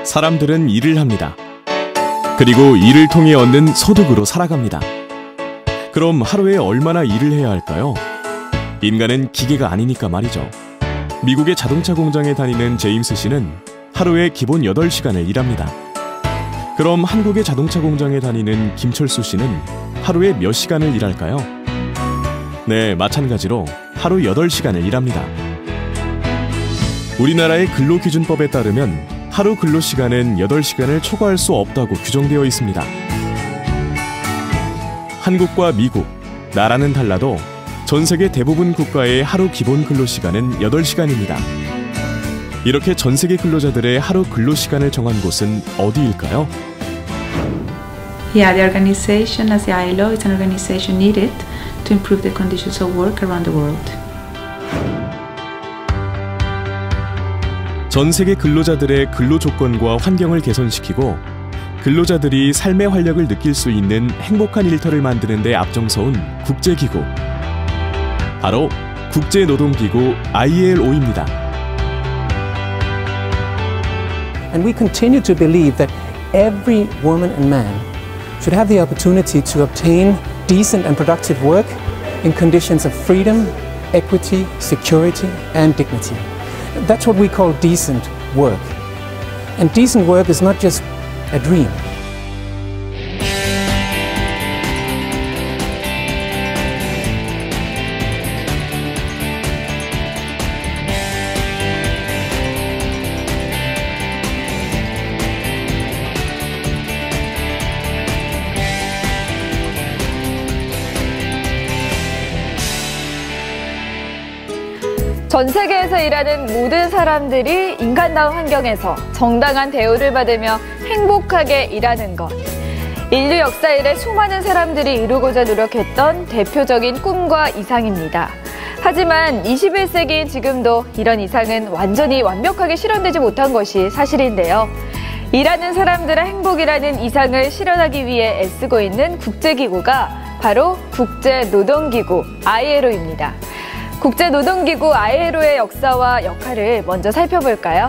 사람들은 일을 합니다. 그리고 일을 통해 얻는 소득으로 살아갑니다. 그럼 하루에 얼마나 일을 해야 할까요? 인간은 기계가 아니니까 말이죠. 미국의 자동차 공장에 다니는 제임스 씨는 하루에 기본 8시간을 일합니다. 그럼 한국의 자동차 공장에 다니는 김철수 씨는 하루에 몇 시간을 일할까요? 네, 마찬가지로 하루 8시간을 일합니다. 우리나라의 근로기준법에 따르면 하루 근로시간은 8시간을 초과할 수 없다고 규정되어 있습니다. 한국과 미국, 나라는 달라도 전 세계 대부분 국가의 하루 기본 근로시간은 8시간입니다. 이렇게 전 세계 근로자들의 하루 근로시간을 정한 곳은 어디일까요? Yeah, the organization as the ILO is an organization needed to improve the conditions of work around the world. 전 세계 근로자들의 근로 조건과 환경을 개선시키고 근로자들이 삶의 활력을 느낄 수 있는 행복한 일터를 만드는 데 앞장서온 국제기구, 바로 국제노동기구 ILO입니다. And we continue to believe that every woman and man should have the opportunity to obtain decent and productive work in conditions of freedom, equity, security, and dignity. That's what we call decent work. And decent work is not just a dream. 전 세계에서 일하는 모든 사람들이 인간다운 환경에서 정당한 대우를 받으며 행복하게 일하는 것. 인류 역사 이래 수많은 사람들이 이루고자 노력했던 대표적인 꿈과 이상입니다. 하지만 21세기인 지금도 이런 이상은 완전히 완벽하게 실현되지 못한 것이 사실인데요. 일하는 사람들의 행복이라는 이상을 실현하기 위해 애쓰고 있는 국제기구가 바로 국제노동기구 ILO입니다. 국제노동기구 ILO의 역사와 역할을 먼저 살펴볼까요?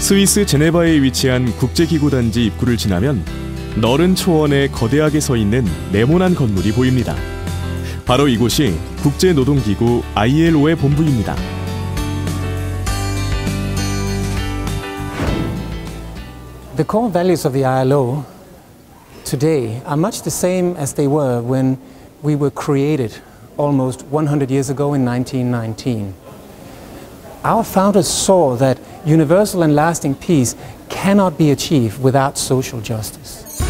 스위스 제네바에 위치한 국제기구 단지 입구를 지나면 넓은 초원에 거대하게 서 있는 네모난 건물이 보입니다. 바로 이곳이 국제노동기구 ILO의 본부입니다. The core values of the ILO today are much the same as they were when we were created almost 100 years ago in 1919. Our founders saw that universal and lasting peace cannot be achieved without social justice.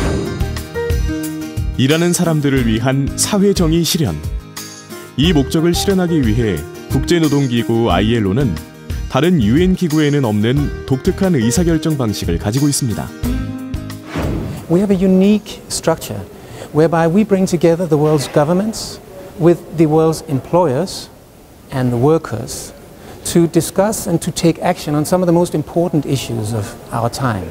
일하는 사람들을 위한 사회정의 실현. 이 목적을 실현하기 위해 국제노동기구 ILO는 다른 UN 기구에는 없는 독특한 의사결정 방식을 가지고 있습니다. We have a unique structure whereby we bring together the world's governments with the world's employers and the workers to discuss and to take action on some of the most important issues of our time.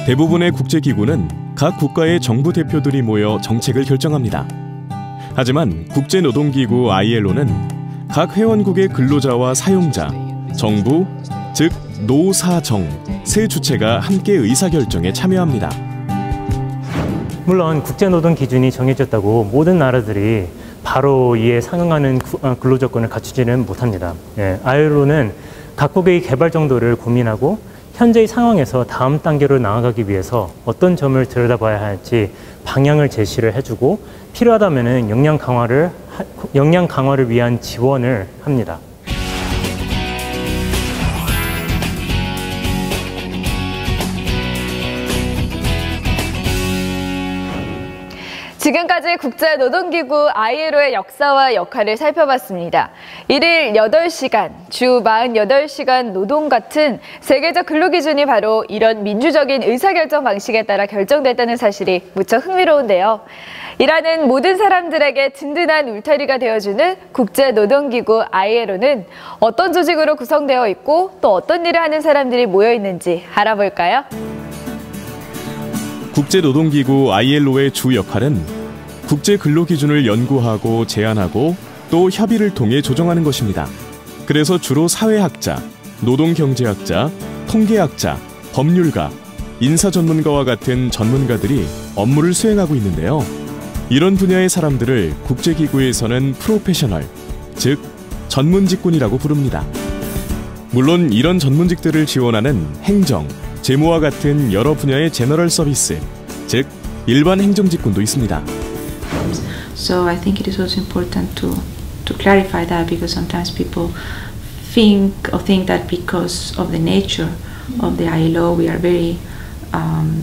대부분의 국제기구는 각 국가의 정부 대표들이 모여 정책을 결정합니다. 하지만 국제노동기구 ILO는 각 회원국의 근로자와 사용자, 정부, 즉 노사정 세 주체가 함께 의사결정에 참여합니다. 물론 국제노동 기준이 정해졌다고 모든 나라들이 바로 이에 상응하는 근로조건을 갖추지는 못합니다. ILO는 각국의 개발 정도를 고민하고 현재의 상황에서 다음 단계로 나아가기 위해서 어떤 점을 들여다봐야 할지 방향을 제시를 해주고 필요하다면 역량 강화를 위한 지원을 합니다. 지금까지 국제노동기구 ILO의 역사와 역할을 살펴봤습니다. 일일 8시간, 주 48시간 노동 같은 세계적 근로기준이 바로 이런 민주적인 의사결정 방식에 따라 결정됐다는 사실이 무척 흥미로운데요. 일하는 모든 사람들에게 든든한 울타리가 되어주는 국제노동기구 ILO는 어떤 조직으로 구성되어 있고 또 어떤 일을 하는 사람들이 모여 있는지 알아볼까요? 국제노동기구 ILO의 주 역할은 국제 근로기준을 연구하고 제안하고 또 협의를 통해 조정하는 것입니다. 그래서 주로 사회학자, 노동경제학자, 통계학자, 법률가, 인사전문가와 같은 전문가들이 업무를 수행하고 있는데요. 이런 분야의 사람들을 국제기구에서는 프로페셔널, 즉 전문직군이라고 부릅니다. 물론 이런 전문직들을 지원하는 행정, 재무와 같은 여러 분야의 제너럴 서비스, 즉 일반 행정직군도 있습니다. So I think it is also important to clarify that, because sometimes people think that because of the nature of the ILO we are very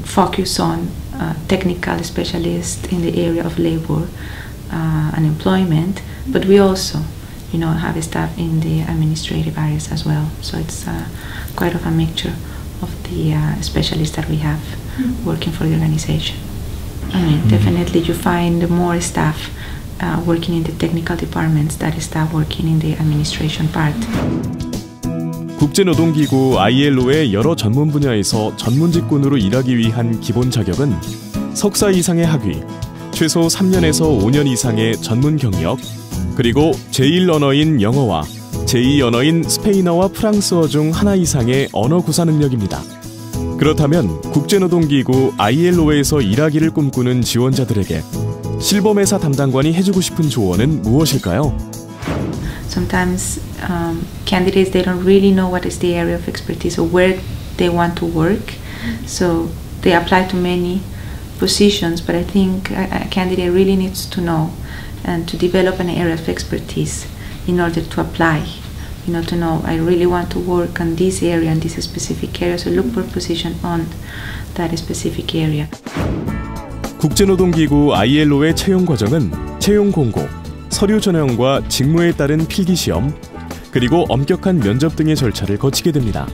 focused on technical specialists in the area of labor and employment, but we also have staff in the administrative areas as well. So it's quite of a mixture of the specialists that we have working for the organization. I mean, definitely you find more staff working in the technical departments than staff working in the administration part. 국제노동기구 ILO의 여러 전문 분야에서 전문직군으로 일하기 위한 기본 자격은 석사 이상의 학위, 최소 3년에서 5년 이상의 전문 경력, 그리고 제1 언어인 영어와 제2 언어인 스페인어와 프랑스어 중 하나 이상의 언어 구사 능력입니다. 그렇다면 국제노동기구 ILO에서 일하기를 꿈꾸는 지원자들에게 실버메사 담당관이 해주고 싶은 조언은 무엇일까요? Sometimes candidates, they don't really know what is the area of expertise or where they want to work, so they apply to many positions, but I think a candidate really needs to know and to develop an area of expertise in order to apply. To know I really want to work on this area and this specific area, so look for a position on that specific area. 국제노동기구 ILO의 채용 과정은 채용 공고, 서류 전형과 직무에 따른 필기시험, 그리고 엄격한 면접 등의 절차를 거치게 됩니다.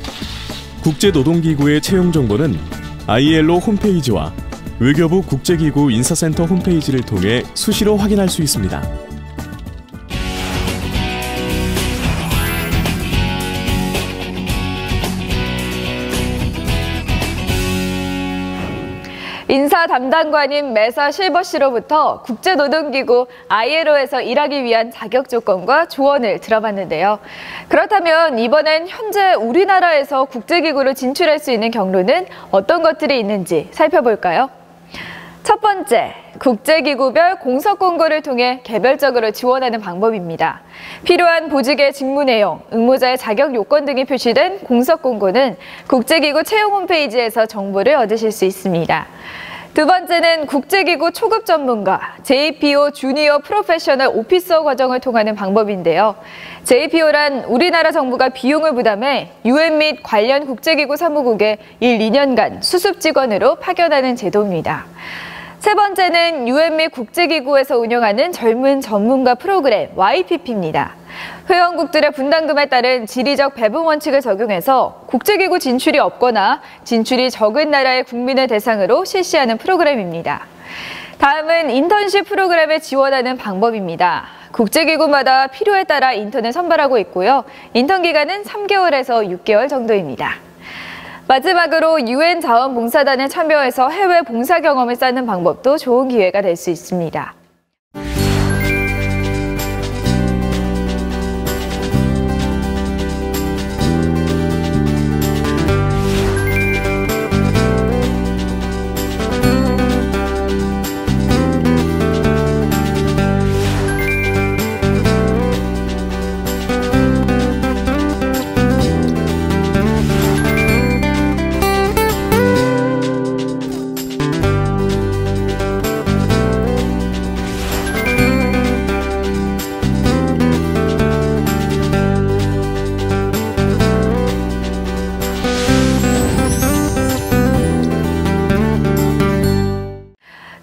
국제노동기구의 채용 정보는 ILO 홈페이지와 외교부 국제기구 인사센터 홈페이지를 통해 수시로 확인할 수 있습니다. 인사 담당관인 메사 실버 씨로부터 국제노동기구 ILO에서 일하기 위한 자격 조건과 조언을 들어봤는데요. 그렇다면 이번엔 현재 우리나라에서 국제기구로 진출할 수 있는 경로는 어떤 것들이 있는지 살펴볼까요? 첫 번째, 국제기구별 공석 공고를 통해 개별적으로 지원하는 방법입니다. 필요한 보직의 직무 내용, 응모자의 자격 요건 등이 표시된 공석 공고는 국제기구 채용 홈페이지에서 정보를 얻으실 수 있습니다. 두 번째는 국제기구 초급 전문가, JPO 주니어 프로페셔널 오피서 과정을 통하는 방법인데요. JPO란 우리나라 정부가 비용을 부담해 UN 및 관련 국제기구 사무국에 1, 2년간 수습 직원으로 파견하는 제도입니다. 세 번째는 UN 및 국제기구에서 운영하는 젊은 전문가 프로그램 YPP입니다. 회원국들의 분담금에 따른 지리적 배분 원칙을 적용해서 국제기구 진출이 없거나 진출이 적은 나라의 국민을 대상으로 실시하는 프로그램입니다. 다음은 인턴십 프로그램에 지원하는 방법입니다. 국제기구마다 필요에 따라 인턴을 선발하고 있고요. 인턴 기간은 3개월에서 6개월 정도입니다. 마지막으로 UN 자원봉사단에 참여해서 해외 봉사 경험을 쌓는 방법도 좋은 기회가 될 수 있습니다.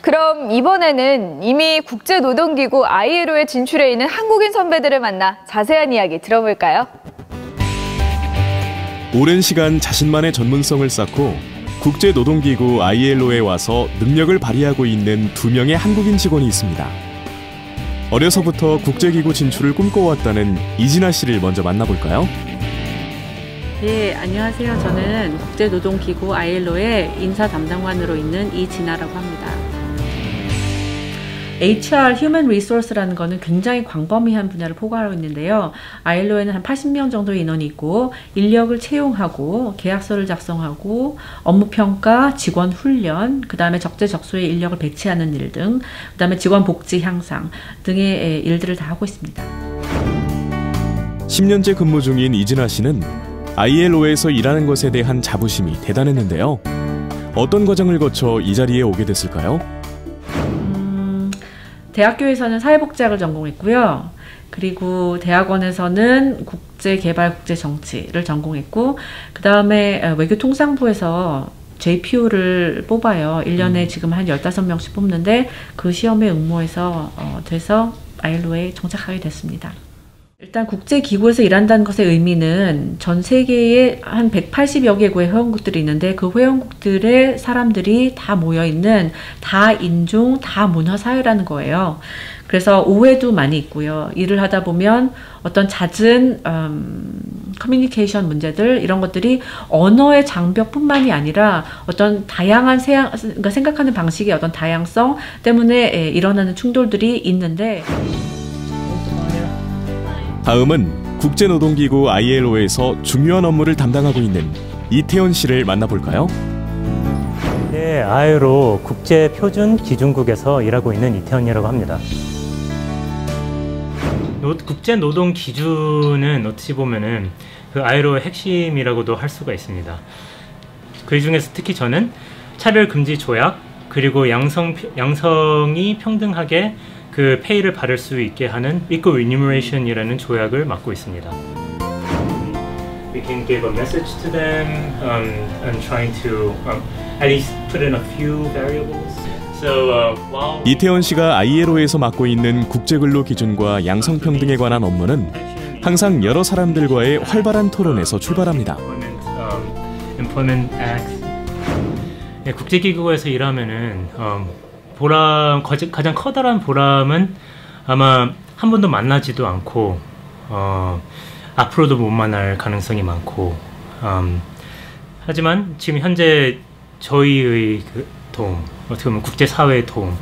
그럼 이번에는 이미 국제노동기구 ILO에 진출해 있는 한국인 선배들을 만나 자세한 이야기 들어볼까요? 오랜 시간 자신만의 전문성을 쌓고 국제노동기구 ILO에 와서 능력을 발휘하고 있는 2명의 한국인 직원이 있습니다. 어려서부터 국제기구 진출을 꿈꿔왔다는 이진아 씨를 먼저 만나볼까요? 네, 안녕하세요. 저는 국제노동기구 ILO의 인사 담당관으로 있는 이진아라고 합니다. HR, Human Resource라는 거는 굉장히 광범위한 분야를 포괄하고 있는데요. ILO에는 한 80명 정도의 인원이 있고 인력을 채용하고 계약서를 작성하고 업무 평가, 직원 훈련, 그 다음에 적재적소에 인력을 배치하는 일 등, 그 다음에 직원 복지 향상 등의 일들을 다 하고 있습니다. 10년째 근무 중인 이진아 씨는 ILO에서 일하는 것에 대한 자부심이 대단했는데요. 어떤 과정을 거쳐 이 자리에 오게 됐을까요? 대학교에서는 사회복지학을 전공했고요. 그리고 대학원에서는 국제개발, 국제정치를 전공했고, 그 다음에 외교통상부에서 JPO를 뽑아요. 1년에 지금 한 15명씩 뽑는데 그 시험에 응모해서 돼서 ILO에 정착하게 됐습니다. 일단 국제기구에서 일한다는 것의 의미는 전 세계에 한 180여 개국의 회원국들이 있는데 그 회원국들의 사람들이 다 모여있는 다인종, 다문화사회라는 거예요. 그래서 오해도 많이 있고요. 일을 하다 보면 어떤 잦은 커뮤니케이션 문제들 이런 것들이 언어의 장벽뿐만이 아니라 어떤 다양한 그러니까 생각하는 방식의 어떤 다양성 때문에 일어나는 충돌들이 있는데 다음은 국제노동기구 ILO에서 중요한 업무를 담당하고 있는 이태원 씨를 만나볼까요? 네, ILO 국제표준기준국에서 일하고 있는 이태원이라고 합니다. 국제노동기준은 어찌 보면은 그 ILO의 핵심이라고도 할 수가 있습니다. 그 중에서 특히 저는 차별금지 조약 그리고 양성이 평등하게 그 페이를 받을 수 있게 하는 Equal Remuneration이라는 조약을 맡고 있습니다. We can give a message to them and trying to at least put in a few variables. So while 이태원 씨가 ILO에서 맡고 있는 국제근로 기준과 양성평등에 관한 업무는 항상 여러 사람들과의 활발한 토론에서 출발합니다. Employment Act. 네, 국제기구에서 일하면은 가장 커다란 보람은 아마 한 번도 만나지도 않고 앞으로도 못 만날 가능성이 많고 하지만 지금 현재 저희의 그 도움, 어떻게 보면 국제사회의 도움,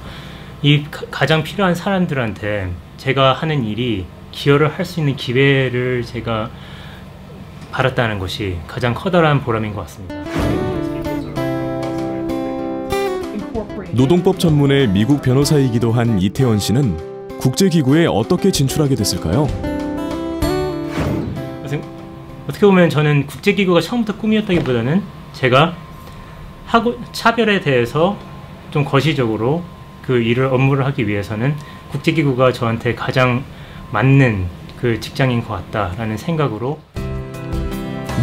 이 가장 필요한 사람들한테 제가 하는 일이 기여를 할 수 있는 기회를 제가 받았다는 것이 가장 커다란 보람인 것 같습니다. 노동법 전문의 미국 변호사이기도 한 이태원 씨는 국제기구에 어떻게 진출하게 됐을까요? 어떻게 보면 저는 국제기구가 처음부터 꿈이었다기보다는 제가 차별에 대해서 좀 거시적으로 그 업무를 하기 위해서는 국제기구가 저한테 가장 맞는 그 직장인 것 같다라는 생각으로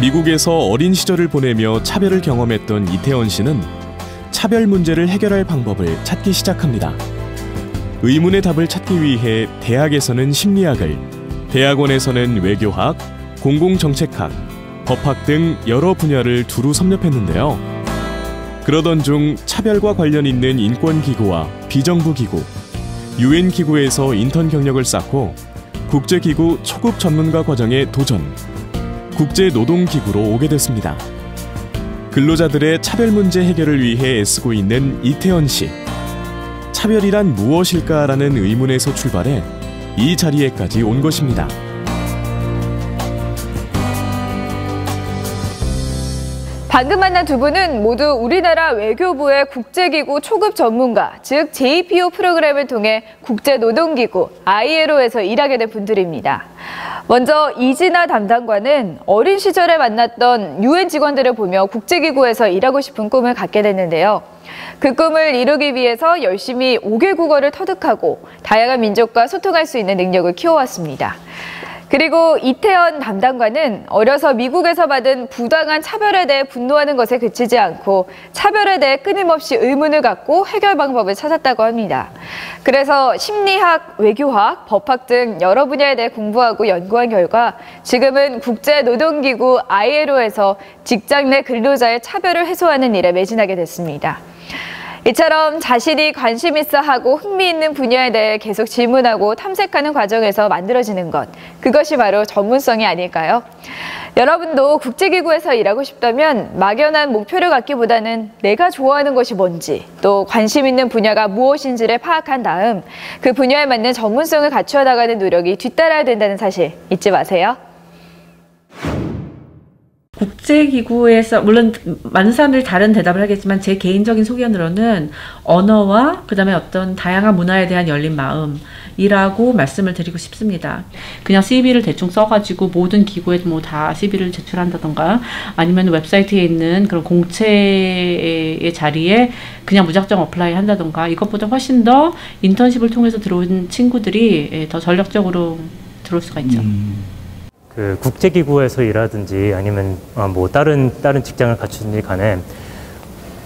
미국에서 어린 시절을 보내며 차별을 경험했던 이태원 씨는 차별 문제를 해결할 방법을 찾기 시작합니다. 의문의 답을 찾기 위해 대학에서는 심리학을, 대학원에서는 외교학, 공공정책학, 법학 등 여러 분야를 두루 섭렵했는데요. 그러던 중 차별과 관련 있는 인권기구와 비정부기구, 유엔기구에서 인턴 경력을 쌓고 국제기구 초급 전문가 과정에 도전, 국제노동기구로 오게 됐습니다. 근로자들의 차별 문제 해결을 위해 애쓰고 있는 이태원 씨. 차별이란 무엇일까라는 의문에서 출발해 이 자리에까지 온 것입니다. 방금 만난 두 분은 모두 우리나라 외교부의 국제기구 초급 전문가, 즉 JPO 프로그램을 통해 국제노동기구 ILO에서 일하게 된 분들입니다. 먼저 이진아 담당관은 어린 시절에 만났던 UN 직원들을 보며 국제기구에서 일하고 싶은 꿈을 갖게 됐는데요. 그 꿈을 이루기 위해서 열심히 5개 국어를 터득하고 다양한 민족과 소통할 수 있는 능력을 키워왔습니다. 그리고 이태원 담당관은 어려서 미국에서 받은 부당한 차별에 대해 분노하는 것에 그치지 않고 차별에 대해 끊임없이 의문을 갖고 해결 방법을 찾았다고 합니다. 그래서 심리학, 외교학, 법학 등 여러 분야에 대해 공부하고 연구한 결과 지금은 국제노동기구 ILO에서 직장 내 근로자의 차별을 해소하는 일에 매진하게 됐습니다. 이처럼 자신이 관심 있어 하고 흥미있는 분야에 대해 계속 질문하고 탐색하는 과정에서 만들어지는 것, 그것이 바로 전문성이 아닐까요? 여러분도 국제기구에서 일하고 싶다면 막연한 목표를 갖기보다는 내가 좋아하는 것이 뭔지, 또 관심 있는 분야가 무엇인지를 파악한 다음 그 분야에 맞는 전문성을 갖추어 나가는 노력이 뒤따라야 된다는 사실 잊지 마세요. 국제기구에서 물론 많은 사람들이 다른 대답을 하겠지만 제 개인적인 소견으로는 언어와 그다음에 어떤 다양한 문화에 대한 열린 마음이라고 말씀을 드리고 싶습니다. 그냥 CV를 대충 써가지고 모든 기구에 뭐 다 CV를 제출한다던가 아니면 웹사이트에 있는 그런 공채의 자리에 그냥 무작정 어플라이 한다던가 이것보다 훨씬 더 인턴십을 통해서 들어온 친구들이 더 전략적으로 들어올 수가 있죠. 그 국제기구에서 일하든지 아니면 뭐 다른 직장을 갖추든지 간에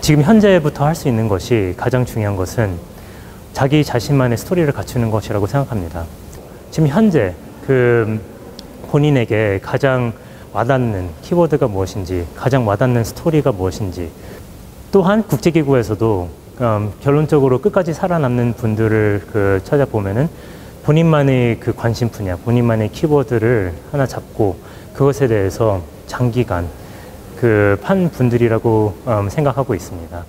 지금 현재부터 할 수 있는 것이 가장 중요한 것은 자기 자신만의 스토리를 갖추는 것이라고 생각합니다. 지금 현재 그 본인에게 가장 와닿는 키워드가 무엇인지, 가장 와닿는 스토리가 무엇인지, 또한 국제기구에서도 결론적으로 끝까지 살아남는 분들을 찾아보면은 본인만의 그 관심 분야, 본인만의 키워드를 하나 잡고 그것에 대해서 장기간 판 분들이라고 생각하고 있습니다.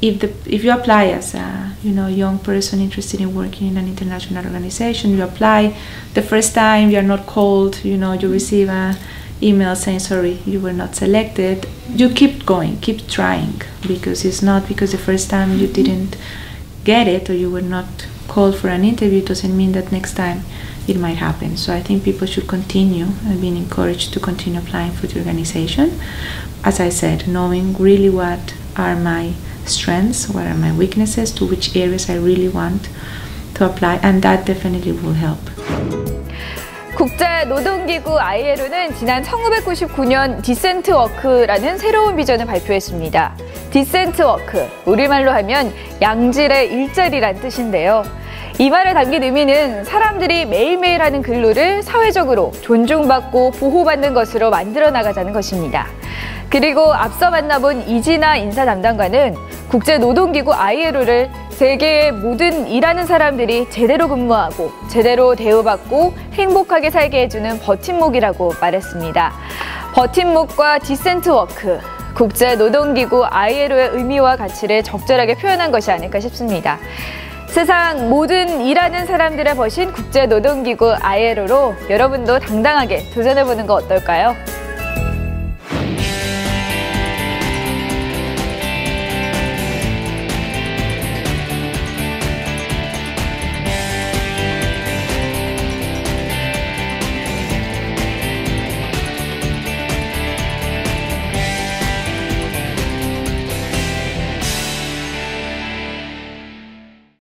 If you apply as a young person interested in working in an international organization, you apply the first time, you are not called, you receive an email saying sorry, you were not selected. You keep going, keep trying, because it's not because the first time you didn't get it or you were not called for an interview doesn't mean that next time it might happen. So I think people should continue and being encouraged to continue applying for the organization. As I said, knowing really what are my strengths, what are my weaknesses, to which areas I really want to apply, and that definitely will help. 국제노동기구 ILO는 지난 1999년 디센트 워크라는 새로운 비전을 발표했습니다. 디센트 워크, 우리말로 하면 양질의 일자리란 뜻인데요. 이 말에 담긴 의미는 사람들이 매일매일 하는 근로를 사회적으로 존중받고 보호받는 것으로 만들어 나가자는 것입니다. 그리고 앞서 만나본 이진아 인사 담당관은 국제노동기구 ILO를 세계의 모든 일하는 사람들이 제대로 근무하고 제대로 대우받고 행복하게 살게 해주는 버팀목이라고 말했습니다. 버팀목과 디센트 워크, 국제노동기구 ILO의 의미와 가치를 적절하게 표현한 것이 아닐까 싶습니다. 세상 모든 일하는 사람들의 벗인 국제노동기구 ILO로 여러분도 당당하게 도전해보는 거 어떨까요?